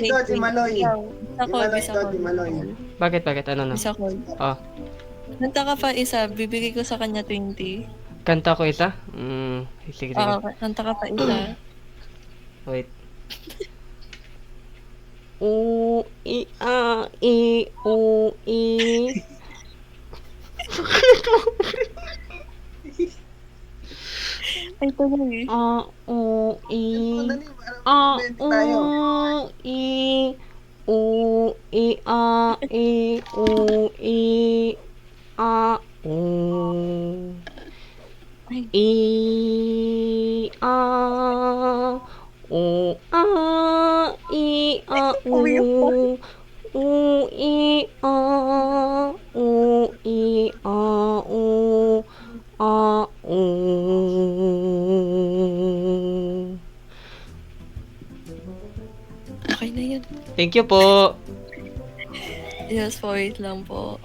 ito, si Maloy. Isa call, Maloy isa to, call. si Maloy. Bakit? Ano na? Isa call. Oh, Kanta ka pa isa, bibigay ko sa kanya 20. kanta ko ita? Sige, sige. Oo, kanta ka pa isa. Wait. U, I, A, I, U, I. Ay, tuloy. A, U, I. Dali, A, para U, tayo. I. U, I, A, I, U, I. A, U. Ay, I, A. U, A, I, A, U. umiyak pa. U, I, A. U, I, A, U. A, U. Okay na yun. Thank you po. Yes po, wait lang po.